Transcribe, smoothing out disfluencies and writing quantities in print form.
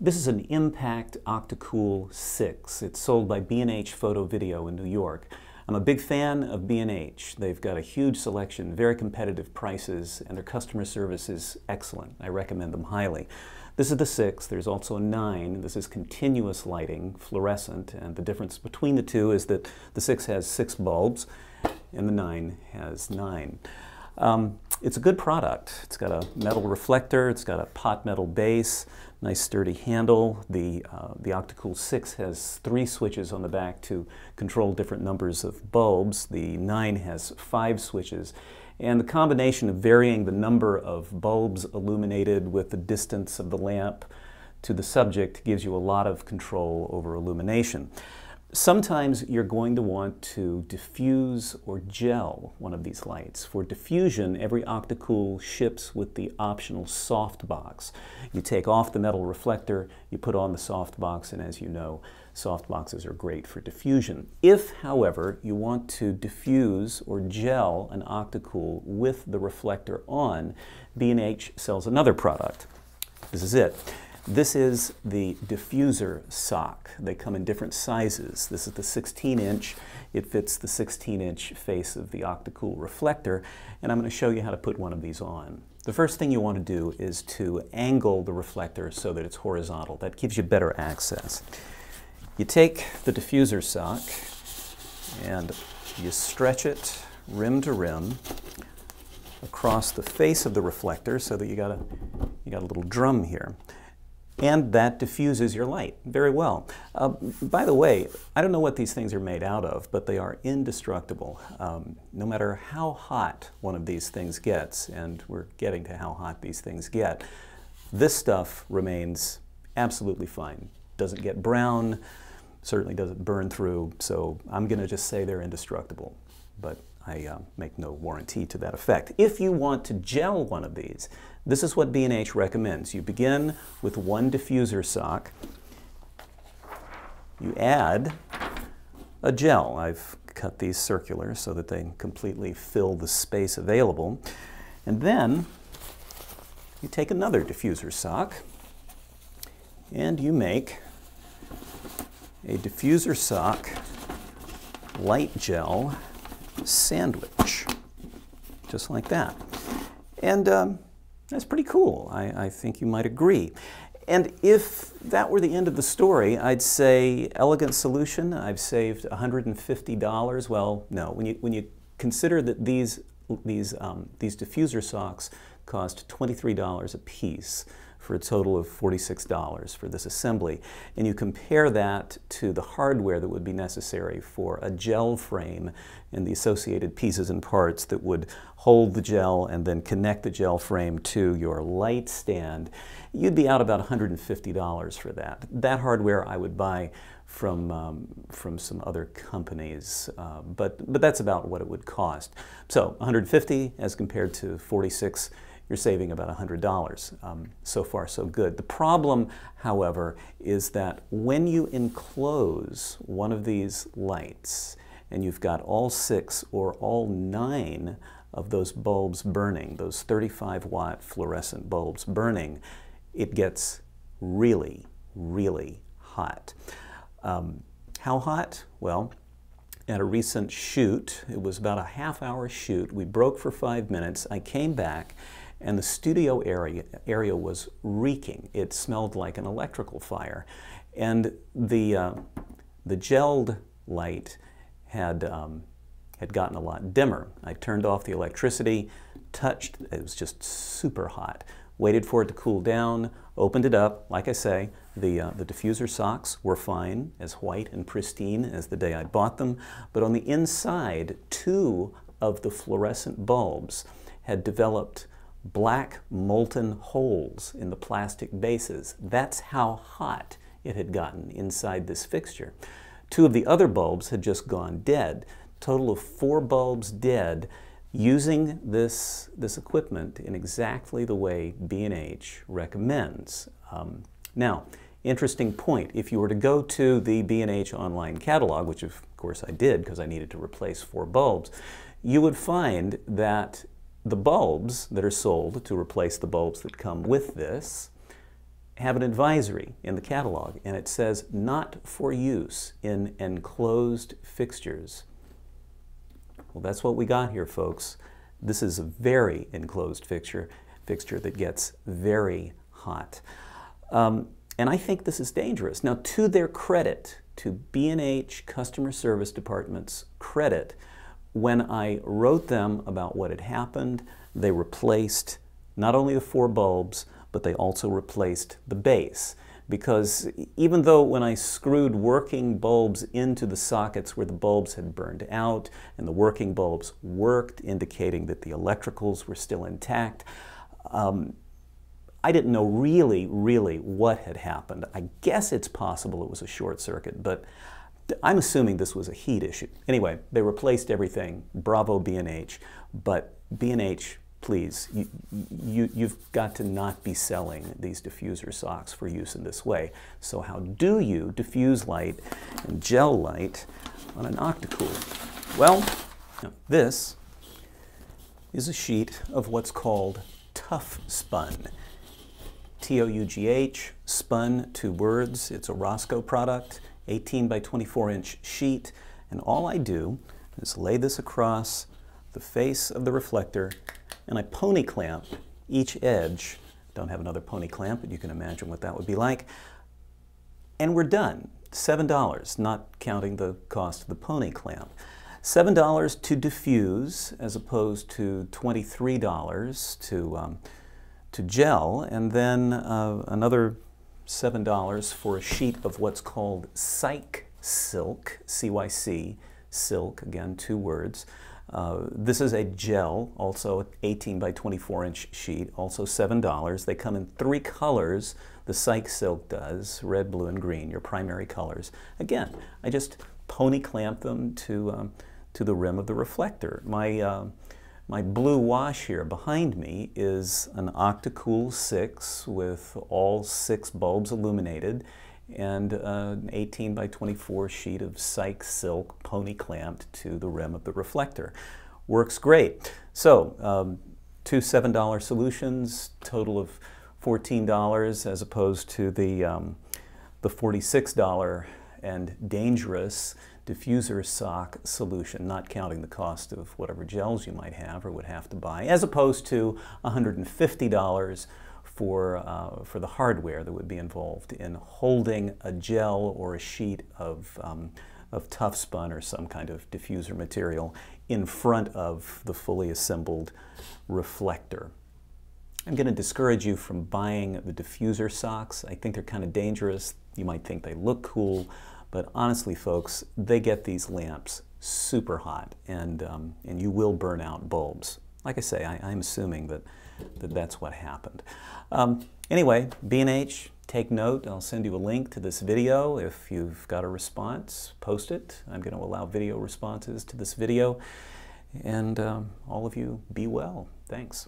This is an Impact Octacool 6. It's sold by B&H Photo Video in New York. I'm a big fan of B&H. They've got a huge selection, very competitive prices, and their customer service is excellent. I recommend them highly. This is the 6. There's also a 9. This is continuous lighting, fluorescent, and the difference between the two is that the 6 has 6 bulbs and the 9 has 9. It's a good product. It's got a metal reflector, it's got a pot metal base, nice sturdy handle. The Octacool 6 has 3 switches on the back to control different numbers of bulbs. The 9 has 5 switches. And the combination of varying the number of bulbs illuminated with the distance of the lamp to the subject gives you a lot of control over illumination. Sometimes you're going to want to diffuse or gel one of these lights. For diffusion, every Octacool ships with the optional soft box. You take off the metal reflector, you put on the soft box, and as you know, soft boxes are great for diffusion. If, however, you want to diffuse or gel an Octacool with the reflector on, B&H sells another product. This is it. This is the diffuser sock. They come in different sizes. This is the 16-inch. It fits the 16-inch face of the Octacool reflector, and I'm going to show you how to put one of these on. The first thing you want to do is to angle the reflector so that it's horizontal. That gives you better access. You take the diffuser sock and you stretch it rim to rim across the face of the reflector so that you got a little drum here. And that diffuses your light very well. By the way, I don't know what these things are made out of, but they are indestructible. No matter how hot one of these things gets, and we're getting to how hot these things get, this stuff remains absolutely fine. Doesn't get brown, certainly doesn't burn through, so I'm going to just say they're indestructible. But I make no warranty to that effect. If you want to gel one of these, this is what B&H recommends. You begin with one diffuser sock. You add a gel. I've cut these circular so that they completely fill the space available. And then you take another diffuser sock and you make a diffuser sock light gel sandwich, just like that. And that's pretty cool. I think you might agree. And if that were the end of the story, I'd say elegant solution. I've saved $150. Well, no. When you consider that these diffuser socks cost $23 a piece for a total of $46 for this assembly, and you compare that to the hardware that would be necessary for a gel frame and the associated pieces and parts that would hold the gel and then connect the gel frame to your light stand, you'd be out about $150 for that. That hardware I would buy from some other companies, but that's about what it would cost. So $150 as compared to $46. You're saving about $100. So far, so good. The problem, however, is that when you enclose one of these lights and you've got all 6 or all 9 of those bulbs burning, those 35-watt fluorescent bulbs burning, it gets really, really hot. How hot? Well, at a recent shoot, it was about a half-hour shoot. We broke for 5 minutes. I came back, and the studio area was reeking. It smelled like an electrical fire. And the gelled light had gotten a lot dimmer. I turned off the electricity, touched, it was just super hot. Waited for it to cool down, opened it up. Like I say, the diffuser socks were fine, as white and pristine as the day I bought them. But on the inside, 2 of the fluorescent bulbs had developed black molten holes in the plastic bases. That's how hot it had gotten inside this fixture. 2 of the other bulbs had just gone dead. Total of 4 bulbs dead using this equipment in exactly the way B&H recommends. Now, interesting point. If you were to go to the B&H online catalog, which of course I did because I needed to replace 4 bulbs, you would find that the bulbs that are sold to replace the bulbs that come with this have an advisory in the catalog, and it says not for use in enclosed fixtures. Well, that's what we got here, folks. This is a very enclosed fixture that gets very hot. And I think this is dangerous. Now, to their credit, to B&H customer service department's credit, when I wrote them about what had happened, they replaced not only the 4 bulbs, but they also replaced the base. Because even though when I screwed working bulbs into the sockets where the bulbs had burned out and the working bulbs worked, indicating that the electricals were still intact, I didn't know really what had happened. I guess it's possible it was a short circuit, but I'm assuming this was a heat issue. Anyway, they replaced everything. Bravo B&H. But B&H, please, you've got to not be selling these diffuser socks for use in this way. So how do you diffuse light and gel light on an Octacool? Well, this is a sheet of what's called tough spun. T-O-U-G-H, spun, 2 words. It's a Roscoe product, 18 by 24 inch sheet. And all I do is lay this across the face of the reflector, and I pony clamp each edge. Don't have another pony clamp, but you can imagine what that would be like. And we're done. $7, not counting the cost of the pony clamp. $7 to diffuse, as opposed to $23 to gel, and then another $7 for a sheet of what's called cyc silk, C-Y-C, silk, again, 2 words. This is a gel, also 18 by 24 inch sheet, also $7. They come in 3 colors. The cyc silk does, red, blue, and green, your primary colors. Again, I just pony clamp them to the rim of the reflector. My blue wash here behind me is an Octacool 6 with all 6 bulbs illuminated, and an 18 by 24 sheet of cyc silk pony clamped to the rim of the reflector. Works great. So 2 $7 solutions, total of $14, as opposed to the $46 and dangerous diffuser sock solution, not counting the cost of whatever gels you might have or would have to buy, as opposed to $150 for the hardware that would be involved in holding a gel or a sheet of tough spun or some kind of diffuser material in front of the fully assembled reflector. I'm going to discourage you from buying the diffuser socks. I think they're kind of dangerous. You might think they look cool, but honestly, folks, they get these lamps super hot, and you will burn out bulbs. Like I say, I'm assuming that's what happened. Anyway, B&H, take note. I'll send you a link to this video. If you've got a response, post it. I'm going to allow video responses to this video. And all of you, be well. Thanks.